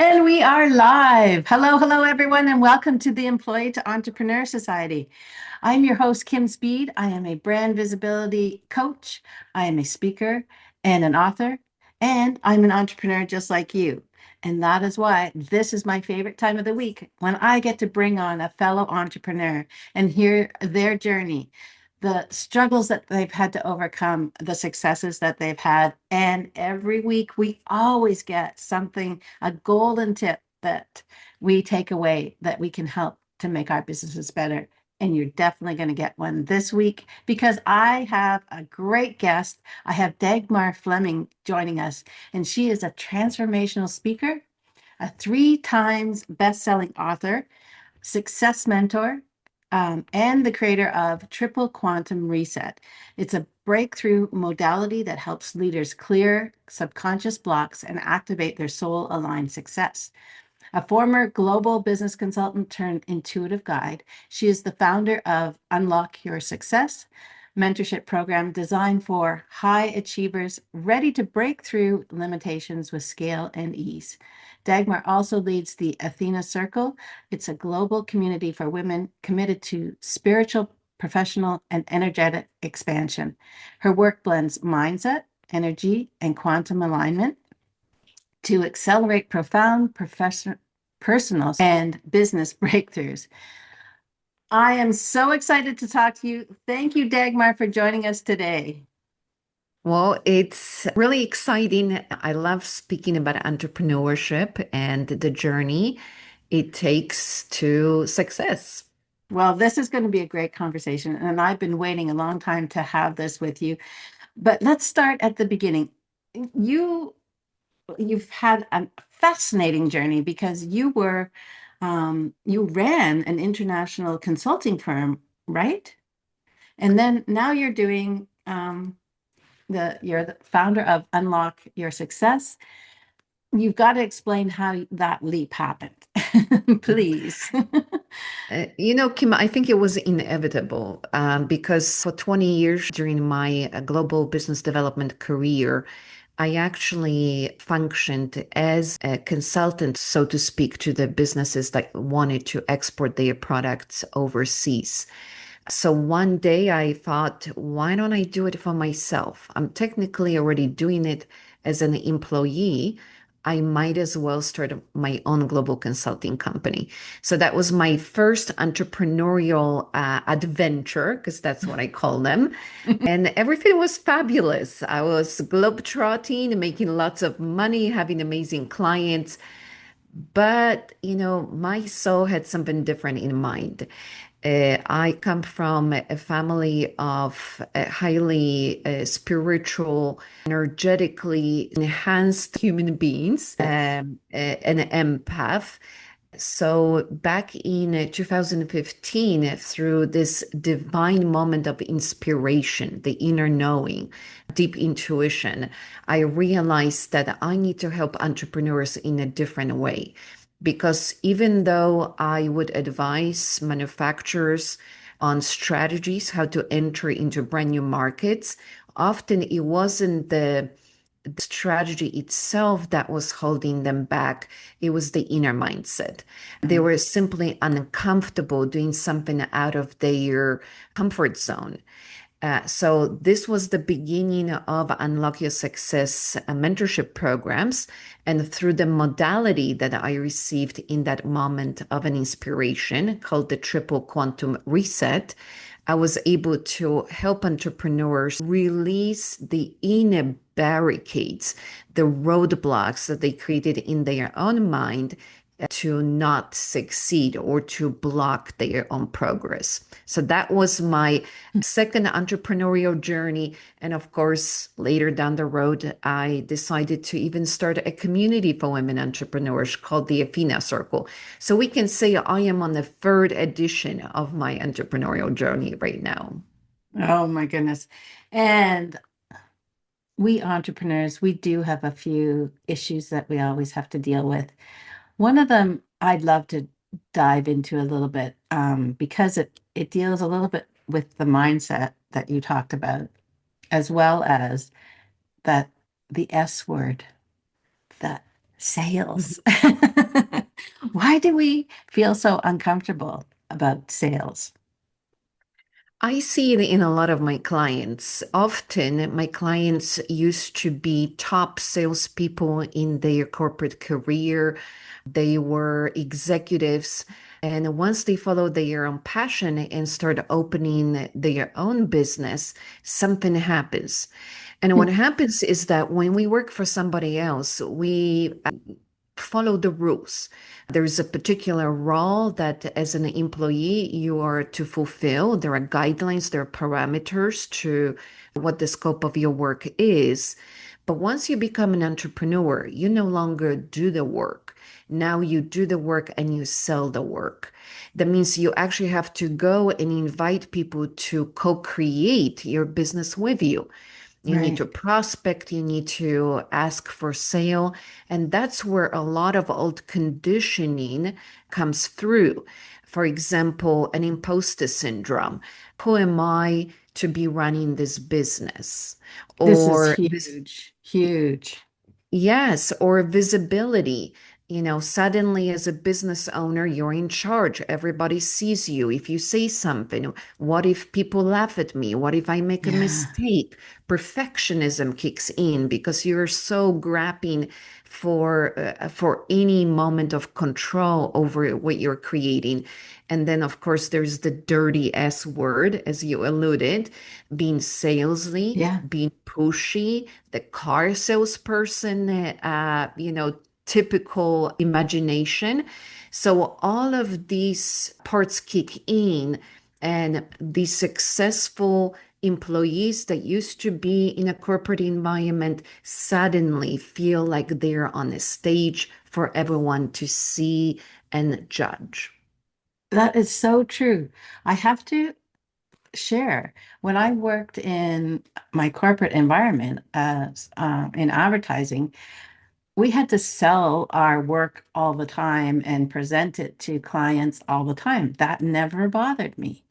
And we are live. Hello, hello, everyone, and welcome to the Employee to Entrepreneur Society. I'm your host, Kim Speed. I am a brand visibility coach. I am a speaker and an author, and I'm an entrepreneur just like you. And that is why this is my favorite time of the week when I get to bring on a fellow entrepreneur and hear their journey, the struggles that they've had to overcome, the successes that they've had. And every week we always get something, a golden tip that we take away that we can help to make our businesses better. And you're definitely going to get one this week because I have a great guest. I have Dagmar Fleming joining us, and she is a transformational speaker, a 3 times best-selling author, success mentor, and the creator of Triple Quantum Reset. It's a breakthrough modality that helps leaders clear subconscious blocks and activate their soul-aligned success. A former global business consultant turned intuitive guide, she is the founder of Unlock Your Success mentorship program designed for high achievers ready to break through limitations with scale and ease. Dagmar also leads the Athena Circle. It's a global community for women committed to spiritual, professional, and energetic expansion. Her work blends mindset, energy, and quantum alignment to accelerate profound professional, personal, and business breakthroughs. I am so excited to talk to you. Thank you, Dagmar, for joining us today. Well, it's really exciting. I love speaking about entrepreneurship and the journey it takes to success. Well, this is going to be a great conversation, and I've been waiting a long time to have this with you. But let's start at the beginning. You you've had a fascinating journey because you ran an international consulting firm, right? And then now you're doing you're the founder of Unlock Your Success. You've got to explain how that leap happened, please. Kim, I think it was inevitable because for 20 years during my global business development career, I actually functioned as a consultant, so to speak, to the businesses that wanted to export their products overseas. So one day I thought, why don't I do it for myself? I'm technically already doing it as an employee. I might as well start my own global consulting company. So that was my first entrepreneurial adventure, because that's what I call them. And everything was fabulous. I was globetrotting, making lots of money, having amazing clients. But, my soul had something different in mind. I come from a family of highly spiritual, energetically enhanced human beings, Yes. an empath. So back in 2015, through this divine moment of inspiration, the inner knowing, deep intuition, I realized that I need to help entrepreneurs in a different way. Because even though I would advise manufacturers on strategies, how to enter into brand new markets, often it wasn't the strategy itself that was holding them back. It was the inner mindset. They Mm. were simply uncomfortable doing something out of their comfort zone. So this was the beginning of Unlock Your Success mentorship programs. And through the modality that I received in that moment of an inspiration called the Triple Quantum Reset, I was able to help entrepreneurs release the inner barricades, the roadblocks that they created in their own mind to not succeed or to block their own progress. So that was my second entrepreneurial journey. And of course, later down the road, I decided to even start a community for women entrepreneurs called the Athena Circle. So we can say I am on the third edition of my entrepreneurial journey right now. Oh my goodness. And we entrepreneurs, we do have a few issues that we always have to deal with. One of them I'd love to dive into a little bit because it deals a little bit with the mindset that you talked about, as well as that the S word, that Sales. Why do we feel so uncomfortable about sales? I see it in a lot of my clients. Often, my clients used to be top salespeople in their corporate career. They were executives. And once they follow their own passion and start opening their own business, something happens. And what happens is that when we work for somebody else, we follow the rules. There's a particular role that as an employee you are to fulfill. There are guidelines, there are parameters to what the scope of your work is. But once you become an entrepreneur, you no longer do the work. Now you do the work and you sell the work. That means you actually have to go and invite people to co-create your business with you. You need to Right. prospect, you need to ask for sale. And that's where a lot of old conditioning comes through. For example, an imposter syndrome. Who am I to be running this business? This is Or this huge, huge. Yes, or visibility. Suddenly as a business owner, you're in charge. Everybody sees you. If you say something, what if people laugh at me? What if I make a Yeah. mistake? Perfectionism kicks in because you're so grappling for any moment of control over what you're creating. And then, of course, there's the dirty S word, as you alluded, being salesy, Yeah. being pushy, the car salesperson, typical imagination. So all of these parts kick in, and the successful employees that used to be in a corporate environment suddenly feel like they're on a stage for everyone to see and judge. That is so true. I have to share when I worked in my corporate environment as in advertising, we had to sell our work all the time and present it to clients all the time. That never bothered me.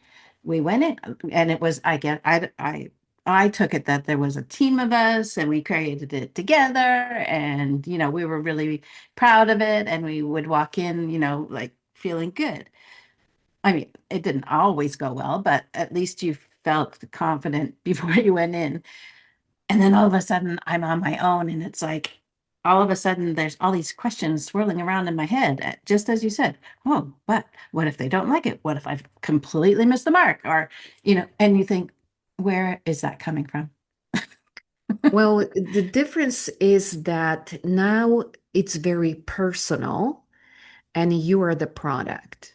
We went in and it was, I took it that there was a team of us and we created it together and, we were really proud of it and we would walk in, like feeling good. I mean, it didn't always go well, but at least you felt confident before you went in. And then all of a sudden, I'm on my own, and it's like all of a sudden there's all these questions swirling around in my head, just as you said. Oh, but what if they don't like it? What if I've completely missed the mark? Or, and you think, where is that coming from? Well, the difference is that now it's very personal and you are the product.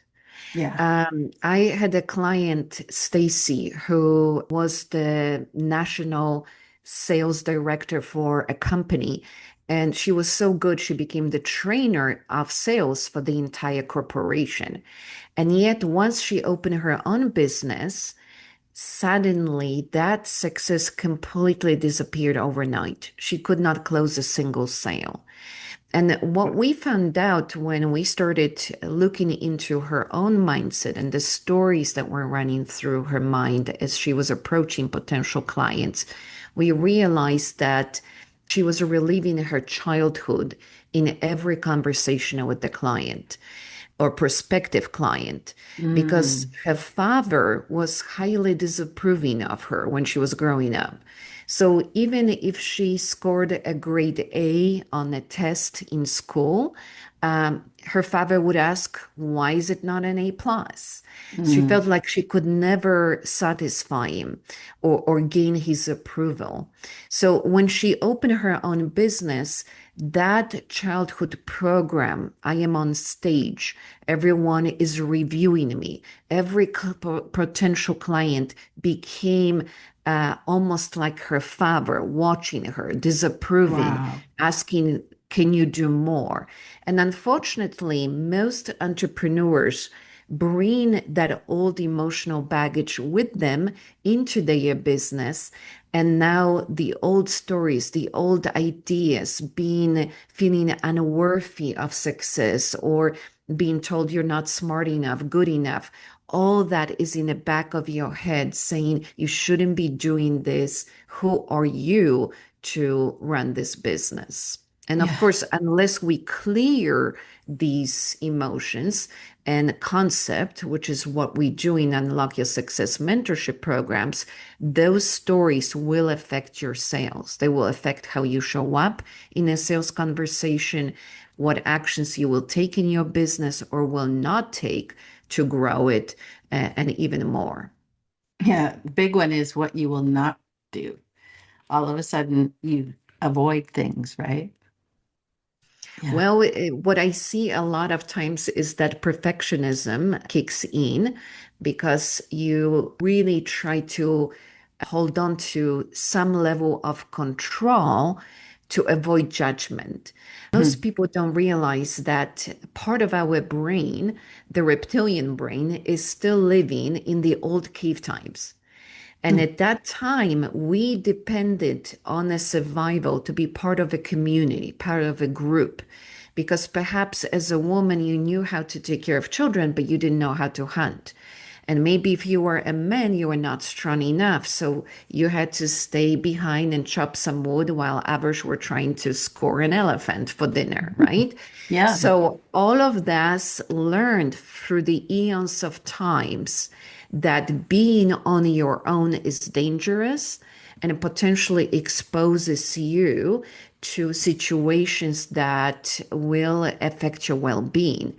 Yeah. I had a client, Stacy, who was the national sales director for a company. And she was so good, she became the trainer of sales for the entire corporation. And yet, once she opened her own business, suddenly that success completely disappeared overnight. She could not close a single sale. And what we found out when we started looking into her own mindset and the stories that were running through her mind as she was approaching potential clients, we realized that she was reliving her childhood in every conversation with the client or prospective client because Mm, her father was highly disapproving of her when she was growing up. So even if she scored a grade A on a test in school, her father would ask, "Why is it not an A plus?" She mm, felt like she could never satisfy him or gain his approval. So when she opened her own business, that childhood program, I am on stage, everyone is reviewing me. Every potential client became almost like her father, watching her, disapproving, wow. asking, "Can you do more?" And unfortunately, most entrepreneurs bring that old emotional baggage with them into their business. And now the old stories, the old ideas, feeling unworthy of success or being told you're not smart enough, good enough, all that is in the back of your head saying you shouldn't be doing this. Who are you to run this business? And of Yeah. course, unless we clear these emotions and concept, which is what we do in Unlock Your Success mentorship programs, those stories will affect your sales. They will affect how you show up in a sales conversation, what actions you will take in your business or will not take to grow it, and even more. Yeah. The big one is what you will not do. All of a sudden, you avoid things, right? Yeah. Well, what I see a lot of times is that perfectionism kicks in because you really try to hold on to some level of control to avoid judgment. Most Mhm. people don't realize that part of our brain, the reptilian brain, is still living in the old cave times. And Mm. at that time, we depended on a survival to be part of a community, part of a group. Because perhaps as a woman, you knew how to take care of children, but you didn't know how to hunt. And maybe if you were a man, you were not strong enough. So you had to stay behind and chop some wood while others were trying to score an elephant for dinner, right? Yeah. So all of that's learned through the eons of times that being on your own is dangerous and it potentially exposes you to situations that will affect your well-being.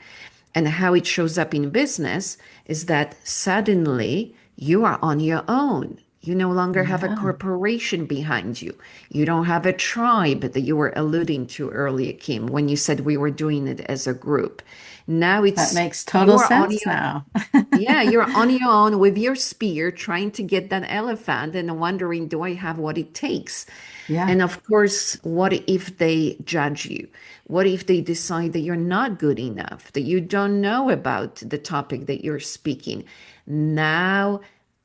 And how it shows up in business is that suddenly you are on your own. You no longer have a Yeah. corporation behind you. You don't have a tribe that you were alluding to earlier, Kim, when you said we were doing it as a group. Now That it's makes you total are on sense your now. yeah, you're on your own with your spear trying to get that elephant and wondering, do I have what it takes? Yeah. And of course, what if they judge you? What if they decide that you're not good enough, that you don't know about the topic that you're speaking? Now,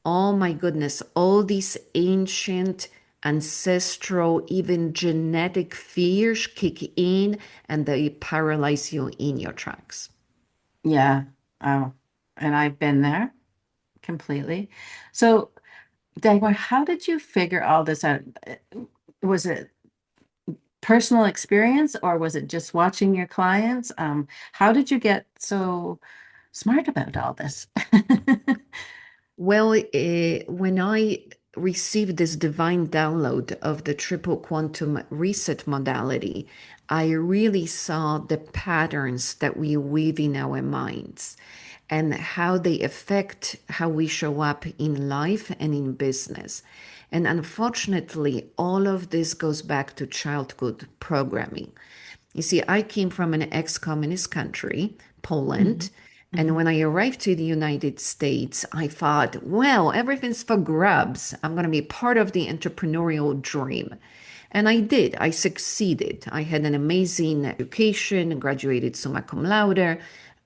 oh my goodness, all these ancient, ancestral, even genetic fears kick in and they paralyze you in your tracks. Yeah. Oh, and I've been there completely. So, Dagmar, how did you figure all this out? Was it personal experience or was it just watching your clients? How did you get so smart about all this? Well, when I received this divine download of the triple quantum reset modality, I really saw the patterns that we weave in our minds and how they affect how we show up in life and in business. And unfortunately, all of this goes back to childhood programming. You see, I came from an ex-communist country, Mhm. Poland, and Mhm. when I arrived to the United States, I thought, well, everything's for grubs. I'm going to be part of the entrepreneurial dream. And I did. I succeeded. I had an amazing education, graduated summa cum laude,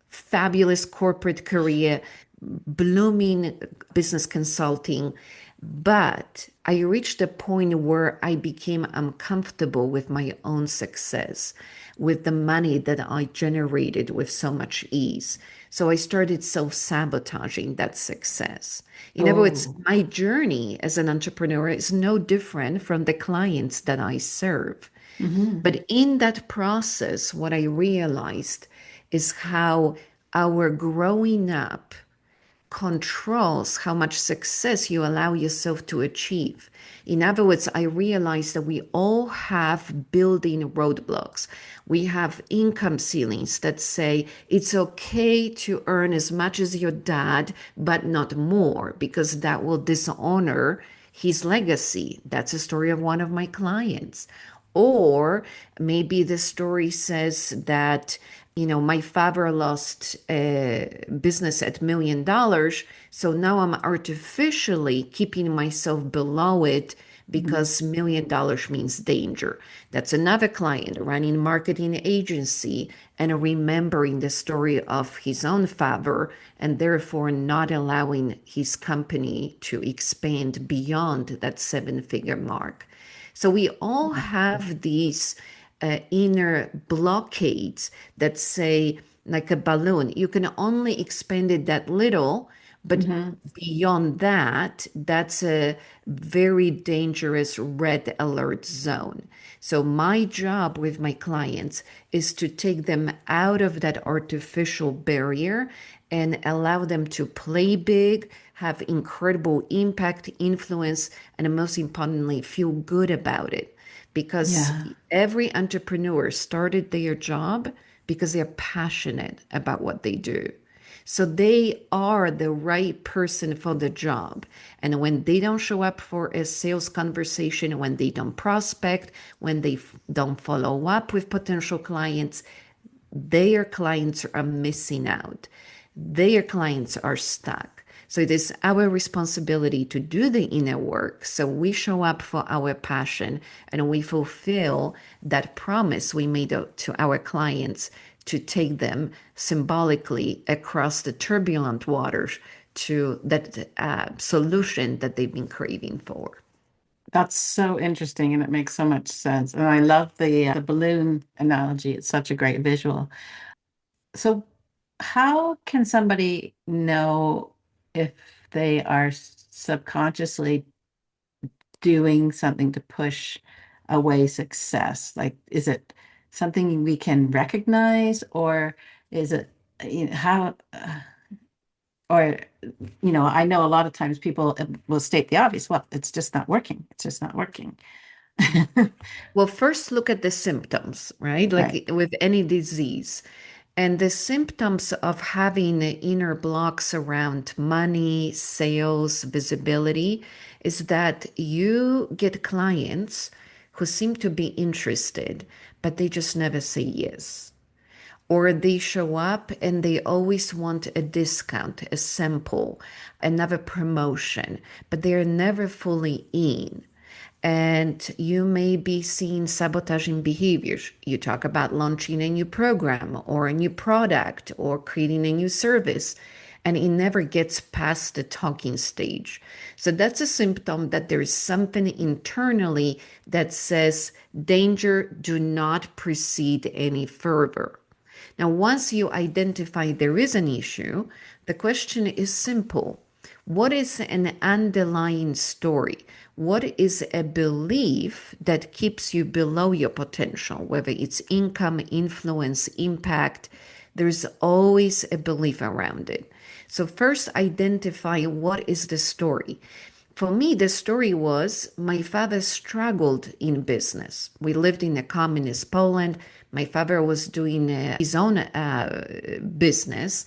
fabulous corporate career, blooming business consulting. But I reached a point where I became uncomfortable with my own success, with the money that I generated with so much ease. So I started self sabotaging that success. In other words, Oh. my journey as an entrepreneur is no different from the clients that I serve. Mhm. But in that process, what I realized is how our growing up controls how much success you allow yourself to achieve. In other words, I realized that we all have building roadblocks. We have income ceilings that say it's okay to earn as much as your dad, but not more, because that will dishonor his legacy. That's a story of one of my clients. Or maybe the story says that, my father lost a business at $1 million. So now I'm artificially keeping myself below it Mhm. because $1 million means danger. That's another client running marketing agency and remembering the story of his own father and therefore not allowing his company to expand beyond that seven-figure mark. So we all have these inner blockades that say, like a balloon, you can only expand it that little But Hmm. beyond that, that's a very dangerous red alert zone. So my job with my clients is to take them out of that artificial barrier and allow them to play big, have incredible impact, influence, and most importantly, feel good about it. Because Yeah, every entrepreneur started their job because they're passionate about what they do. So they are the right person for the job. And when they don't show up for a sales conversation, when they don't prospect, when they don't follow up with potential clients, their clients are missing out. Their clients are stuck. So it is our responsibility to do the inner work. So we show up for our passion and we fulfill that promise we made to our clients to take them symbolically across the turbulent waters to that solution that they've been craving for. that's so interesting, and it makes so much sense. And I love the balloon analogy. It's such a great visual. So, how can somebody know if they are subconsciously doing something to push away success? Like, is it something we can recognize, or is it, how, or, I know a lot of times people will state the obvious. Well, it's just not working. It's just not working. Well, first look at the symptoms, right? Right. Like with any disease. And the symptoms of having inner blocks around money, sales, visibility is that you get clients who seem to be interested, but they just never say yes. Or they show up and they always want a discount, a sample, another promotion, but they're never fully in. And you may be seeing sabotaging behaviors. You talk about launching a new program or a new product or creating a new service, and it never gets past the talking stage. So that's a symptom that there is something internally that says, danger, do not proceed any further. Now, once you identify there is an issue, the question is simple. What is an underlying story? What is a belief that keeps you below your potential, whether it's income, influence, impact? There's always a belief around it. So, first identify what is the story. For me, the story was my father struggled in business. We lived in a communist Poland. My father was doing his own business.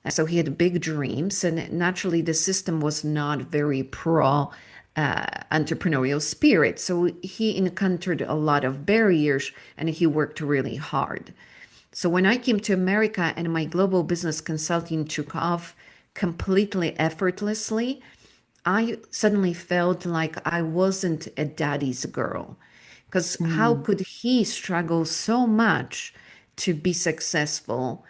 So he had big dreams. And naturally, the system was not very pro entrepreneurial spirit. So he encountered a lot of barriers and he worked really hard. So when I came to America and my global business consulting took off completely effortlessly, I suddenly felt like I wasn't a daddy's girl. Because how Mm, could he struggle so much to be successful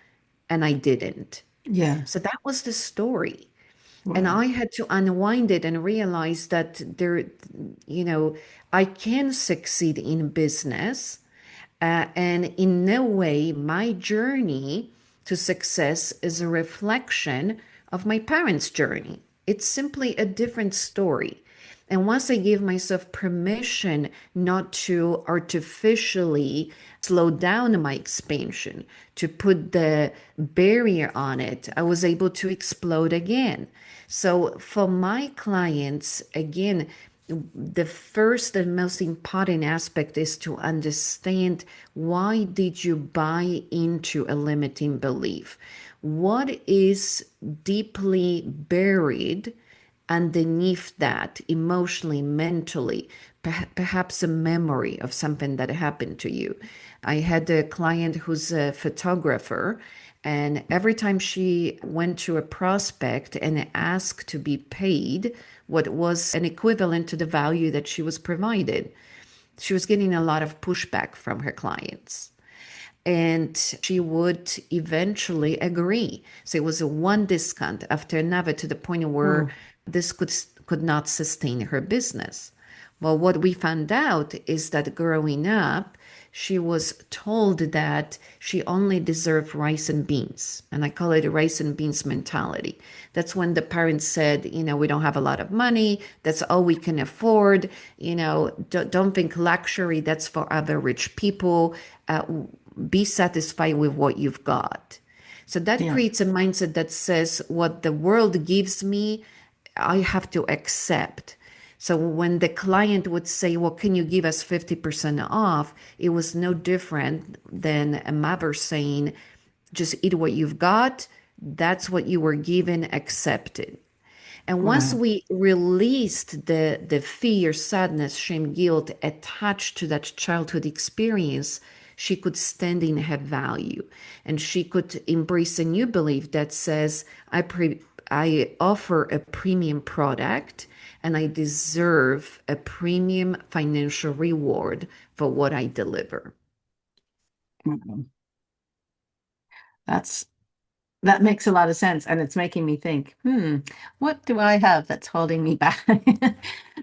and I didn't? yeah. So that was the story. And Wow. I had to unwind it and realize that I can succeed in business. And in no way, my journey to success is a reflection of my parents' journey. It's simply a different story. And once I gave myself permission not to artificially slow down my expansion, to put the barrier on it, I was able to explode again. So for my clients, again, the first and most important aspect is to understand, why did you buy into a limiting belief? What is deeply buried underneath that, emotionally, mentally, perhaps a memory of something that happened to you? I had a client who's a photographer, and every time she went to a prospect and asked to be paid what was an equivalent to the value that she was provided, she was getting a lot of pushback from her clients. And she would eventually agree. So it was a one discount after another to the point where Oh, this could not sustain her business. Well, what we found out is that growing up, she was told that she only deserved rice and beans. And I call it a rice and beans mentality. That's when the parents said, we don't have a lot of money. That's all we can afford. Don't think luxury. That's for other rich people. Uh, be satisfied with what you've got. So that Yeah. creates a mindset that says what the world gives me, I have to accept. So when the client would say, well, can you give us 50% off? It was no different than a mother saying, just eat what you've got. That's what you were given, accept it. And once Wow. we released the fear, sadness, shame, guilt attached to that childhood experience, she could stand in her value and she could embrace a new belief that says, I offer a premium product and I deserve a premium financial reward for what I deliver. Mhm. That's That makes a lot of sense. And it's making me think, what do I have that's holding me back?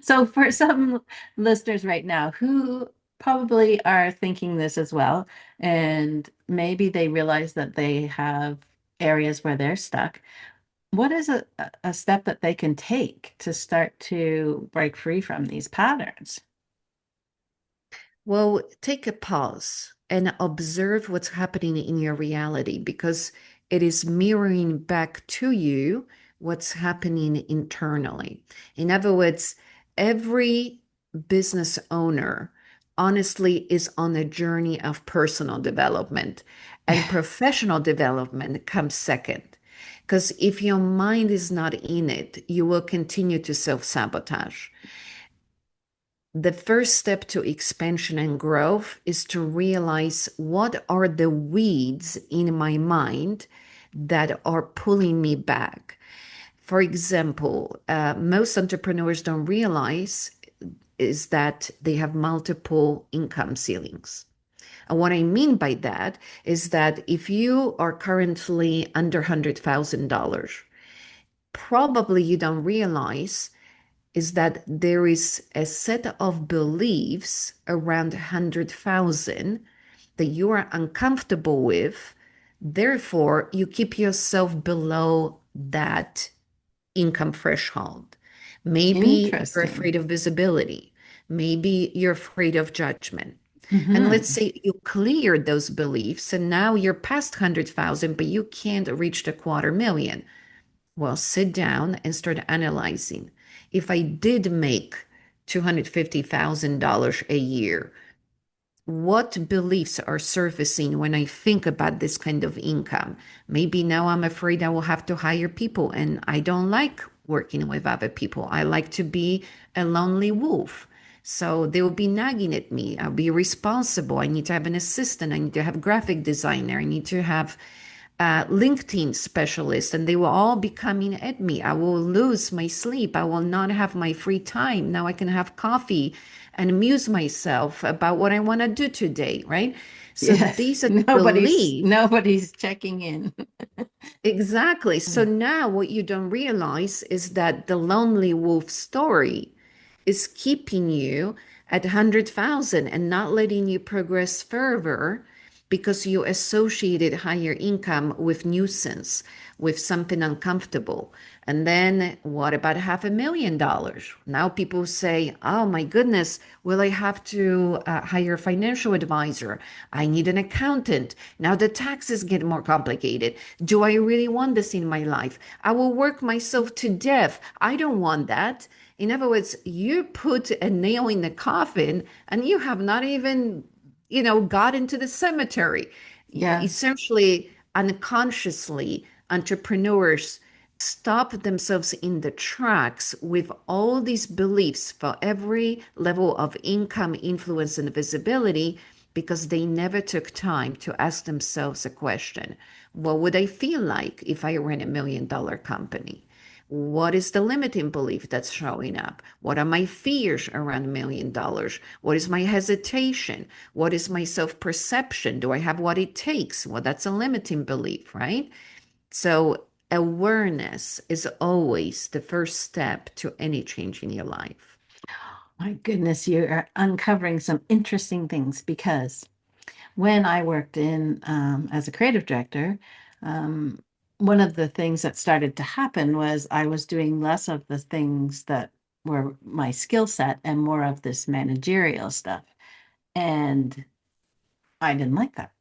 So, for some listeners right now who probably are thinking this as well, and maybe they realize that they have areas where they're stuck, what is a step that they can take to start to break free from these patterns? Well, take a pause and observe what's happening in your reality because it is mirroring back to you what's happening internally. In other words, every business owner honestly is on a journey of personal development, and professional development comes second. Because if your mind is not in it, you will continue to self sabotage. The first step to expansion and growth is to realize what are the weeds in my mind that are pulling me back. For example, most entrepreneurs don't realize is that they have multiple income ceilings. And what I mean by that is that if you are currently under $100,000, probably you don't realize is that there is a set of beliefs around 100,000 that you are uncomfortable with. Therefore, you keep yourself below that income threshold. Maybe you're Interesting. afraid of visibility. Maybe you're afraid of judgment. And let's Hmm. say you cleared those beliefs and now you're past 100,000, but you can't reach the 250,000. Well, sit down and start analyzing. If I did make $250,000 a year, what beliefs are surfacing when I think about this kind of income? Maybe now I'm afraid I will have to hire people, and I don't like working with other people. I like to be a lonely wolf. So they will be nagging at me. I'll be responsible. I need to have an assistant. I need to have a graphic designer. I need to have LinkedIn specialists, and they will all be coming at me. I will lose my sleep. I will not have my free time. Now I can have coffee and amuse myself about what I want to do today, right? So Yes. these are the Nobody's beliefs. nobody's checking in. Exactly. So now what you don't realize is that the lonely wolf story is keeping you at 100,000 and not letting you progress further because you associated higher income with nuisance, with something uncomfortable. And then what about $500,000? Now people say, oh my goodness, will I have to hire a financial advisor? I need an accountant. Now the taxes get more complicated. Do I really want this in my life? I will work myself to death. I don't want that. In other words, you put a nail in the coffin and you have not even, got into the cemetery. Yeah. Essentially, unconsciously, entrepreneurs stop themselves in the tracks with all these beliefs for every level of income, influence, and visibility because they never took time to ask themselves a question. What would I feel like if I ran $1 million company? What is the limiting belief that's showing up? What are my fears around $1 million? What is my hesitation? What is my self perception? Do I have what it takes? Well, that's a limiting belief, right? So, awareness is always the first step to any change in your life. My goodness, you are uncovering some interesting things because when I worked in as a creative director, um, one of the things that started to happen was I was doing less of the things that were my skill set and more of this managerial stuff. And I didn't like that.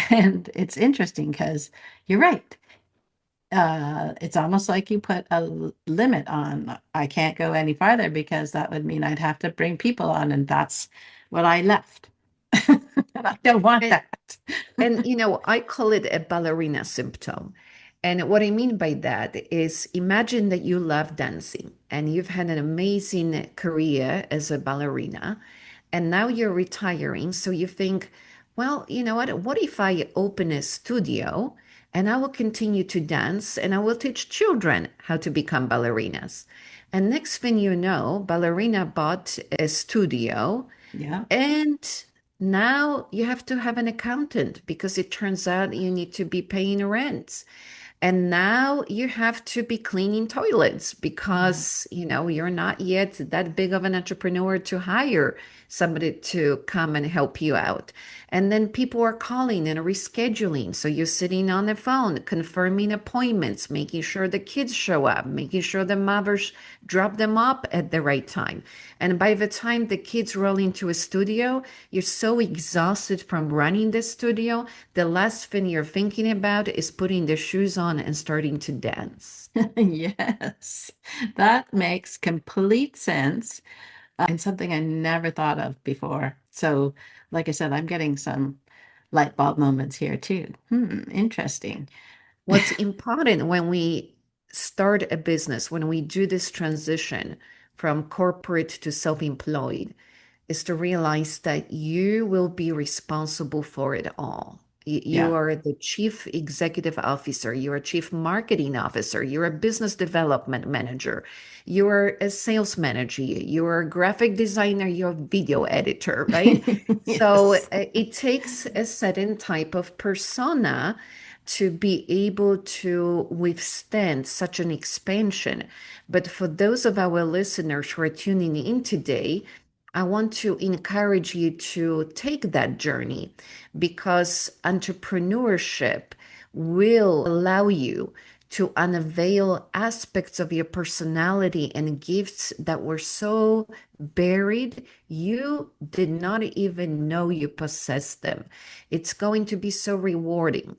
And it's interesting because you're right. It's almost like you put a limit on. I can't go any farther because that would mean I'd have to bring people on, and that's what I left. And I don't want And that. I call it a ballerina symptom. And what I mean by that is imagine that you love dancing and you've had an amazing career as a ballerina, and now you're retiring. So you think, well, you know what if I open a studio and I will continue to dance and I will teach children how to become ballerinas? And next thing you know, Ballerina bought a studio, Yeah. and now you have to have an accountant because it turns out you need to be paying rent. And now you have to be cleaning toilets Yeah. because, you're not yet that big of an entrepreneur to hire somebody to come and help you out. And then people are calling and rescheduling. So you're sitting on the phone, confirming appointments, making sure the kids show up, making sure the mothers drop them up at the right time. And by the time the kids roll into a studio, you're so exhausted from running the studio, the last thing you're thinking about is putting the shoes on and starting to dance. Yes, that makes complete sense, and something I never thought of before. So, like I said, I'm getting some light bulb moments here too. Interesting. What's important when we start a business, when we do this transition from corporate to self-employed, is to realize that you will be responsible for it all. You Yeah. are the chief executive officer, you're a chief marketing officer, you're a business development manager, you're a sales manager, you're a graphic designer, you're a video editor, right? So Yes. it takes a certain type of persona to be able to withstand such an expansion. But for those of our listeners who are tuning in today, I want to encourage you to take that journey because entrepreneurship will allow you to unveil aspects of your personality and gifts that were so buried you did not even know you possessed them. It's going to be so rewarding.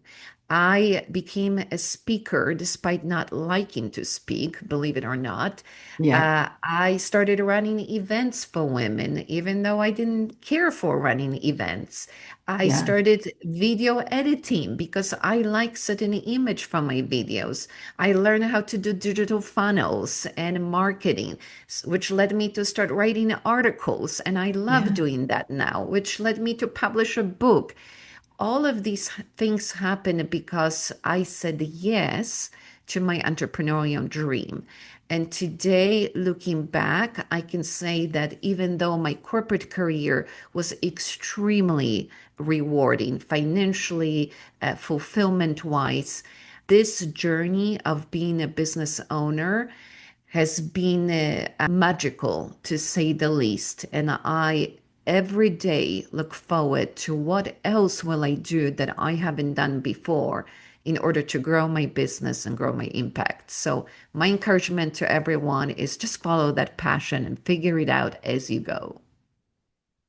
I became a speaker despite not liking to speak, believe it or not. Yeah. I started running events for women, even though I didn't care for running events. I Yeah. started video editing because I like certain image from my videos. I learned how to do digital funnels and marketing, which led me to start writing articles. And I love Yeah. doing that now, which led me to publish a book. All of these things happened because I said yes to my entrepreneurial dream. And today, looking back, I can say that even though my corporate career was extremely rewarding financially, fulfillment wise, this journey of being a business owner has been magical to say the least. And I every day look forward to what else will I do that I haven't done before in order to grow my business and grow my impact. So my encouragement to everyone is just follow that passion and figure it out as you go.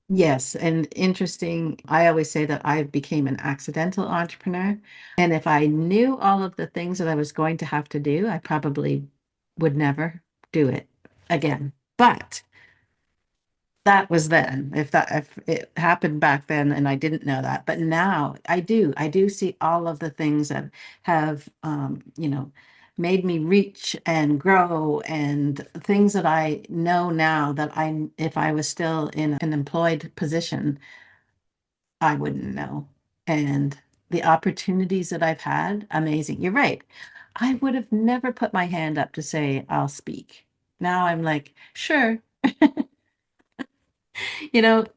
Yes, and interesting. I always say that I became an accidental entrepreneur. And if I knew all of the things that I was going to have to do, I probably would never do it again. But that was then. If it happened back then and I didn't know that. But now I do. I do see all of the things that have made me reach and grow, and things that I know now that I if I was still in an employed position, I wouldn't know. And the opportunities that I've had, amazing. You're right. I would have never put my hand up to say I'll speak. Now I'm like, sure.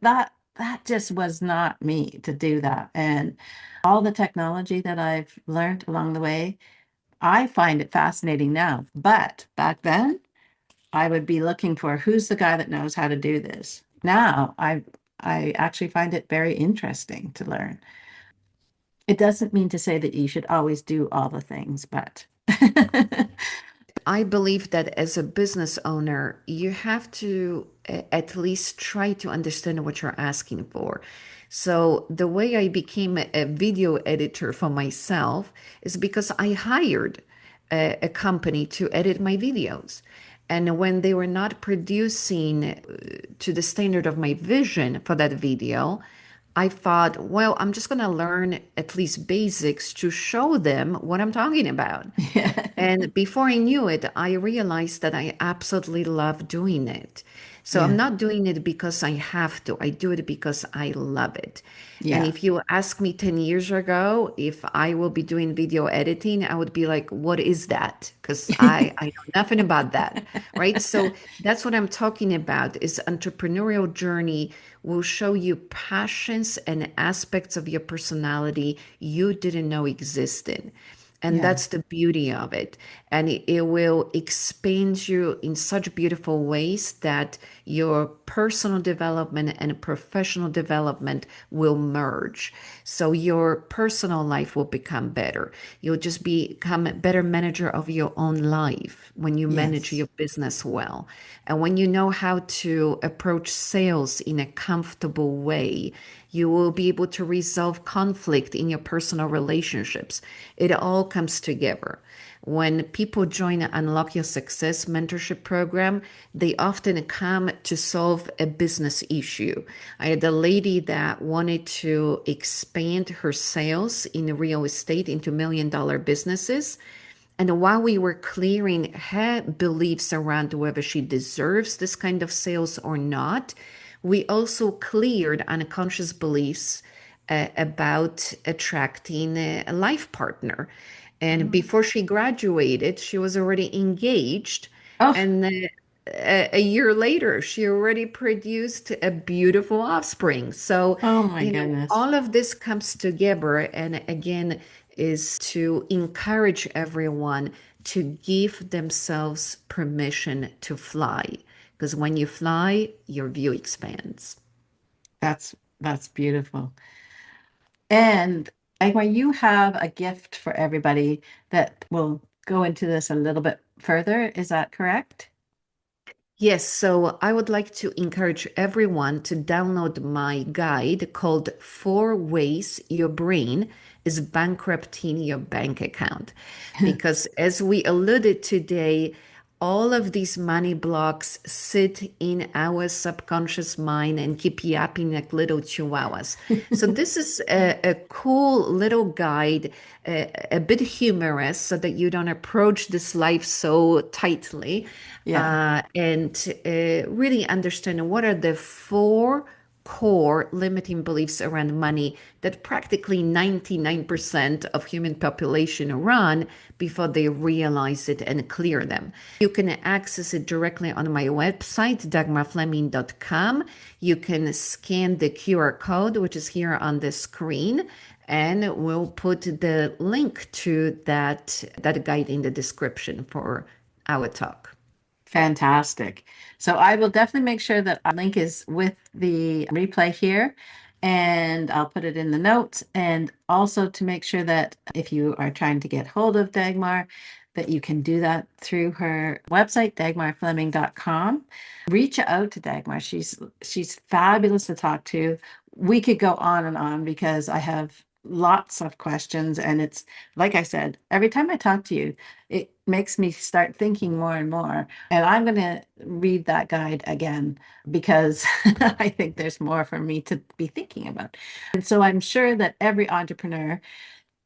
That just was not me to do that. And all the technology that I've learned along the way, I find it fascinating now. But back then, I would be looking for who's the guy that knows how to do this. Now I actually find it very interesting to learn. It doesn't mean to say that you should always do all the things, but I believe that as a business owner, you have to at least try to understand what you're asking for. So, the way I became a video editor for myself is because I hired a company to edit my videos. And when they were not producing to the standard of my vision for that video, I thought, well, I'm just going to learn at least basics to show them what I'm talking about. yeah. And before I knew it, I realized that I absolutely love doing it. So I'm Yeah. not doing it because I have to. I do it because I love it. And Yeah. if you ask me 10 years ago if I will be doing video editing, I would be like, what is that? Because I know nothing about that. Right. So that's what I'm talking about is entrepreneurial journey will show you passions and aspects of your personality you didn't know existed. And Yeah. that's the beauty of it. And it will expand you in such beautiful ways that your personal development and professional development will merge. So your personal life will become better. You'll just become a better manager of your own life when you manage Yes. your business well. And when you know how to approach sales in a comfortable way, you will be able to resolve conflict in your personal relationships. It all comes together. When people join the Unlock Your Success mentorship program, they often come to solve a business issue. I had a lady that wanted to expand her sales in real estate into $1 million businesses. And while we were clearing her beliefs around whether she deserves this kind of sales or not, we also cleared unconscious beliefs about attracting a life partner. And Mhm. before she graduated, she was already engaged. Oh, And a year later, she already produced a beautiful offspring. So, oh my goodness. all of this comes together. And again, is to encourage everyone to give themselves permission to fly. Because when you fly, your view expands. That's beautiful. And Dagmar, you have a gift for everybody that will go into this a little bit further. Is that correct? Yes, so I would like to encourage everyone to download my guide called Four Ways Your Brain is Bankrupting Your Bank Account. Because as we alluded today, all of these money blocks sit in our subconscious mind and keep yapping like little chihuahuas. So this is a cool little guide, a bit humorous so that you don't approach this life so tightly Yeah, and really understand what are the four core limiting beliefs around money that practically 99% of human population run before they realize it and clear them. You can access it directly on my website, dagmarfleming.com. You can scan the QR code, which is here on the screen, and we'll put the link to that guide in the description for our talk. fantastic. So I will definitely make sure that our link is with the replay here, and I'll put it in the notes. And also to make sure that if you are trying to get hold of Dagmar, that you can do that through her website, dagmarfleming.com. Reach out to Dagmar. She's fabulous to talk to. We could go on and on because I have lots of questions, and it's like I said, every time I talk to you, it makes me start thinking more and more. And I'm going to read that guide again because I think there's more for me to be thinking about. And so I'm sure that every entrepreneur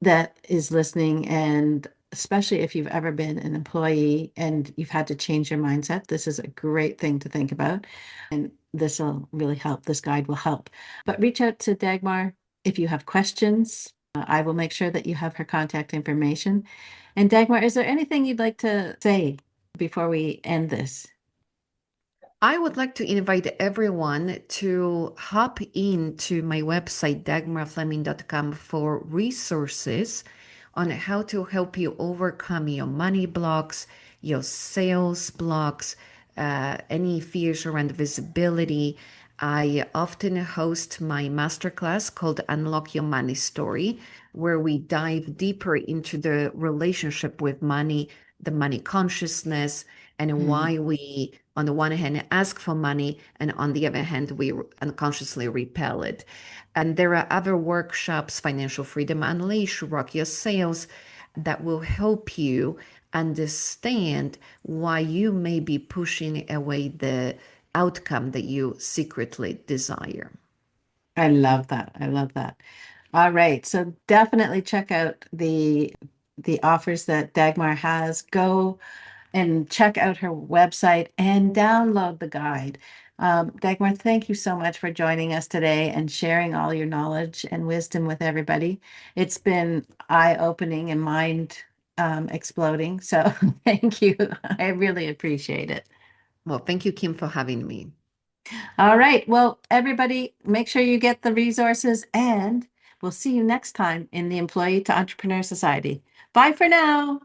that is listening, and especially if you've ever been an employee and you've had to change your mindset, this is a great thing to think about. And this will really help. This guide will help. But reach out to Dagmar if you have questions. I will make sure that you have her contact information. And Dagmar, is there anything you'd like to say before we end this? I would like to invite everyone to hop into my website, dagmarfleming.com, for resources on how to help you overcome your money blocks, your sales blocks, any fears around visibility. I often host my masterclass called Unlock Your Money Story, where we dive deeper into the relationship with money, the money consciousness, and Mm. why we, on the one hand, ask for money, and on the other hand, we unconsciously repel it. And there are other workshops, Financial Freedom Unleashed, Rock Your Sales, that will help you understand why you may be pushing away the outcome that you secretly desire. I love that. I love that. All right. So definitely check out the offers that Dagmar has. Go and check out her website and download the guide. Dagmar, thank you so much for joining us today and sharing all your knowledge and wisdom with everybody. It's been eye-opening and mind exploding. So thank you. I really appreciate it. Well, thank you, Kim, for having me. All right. Well, everybody, make sure you get the resources, and we'll see you next time in the Employee to Entrepreneur Society. Bye for now.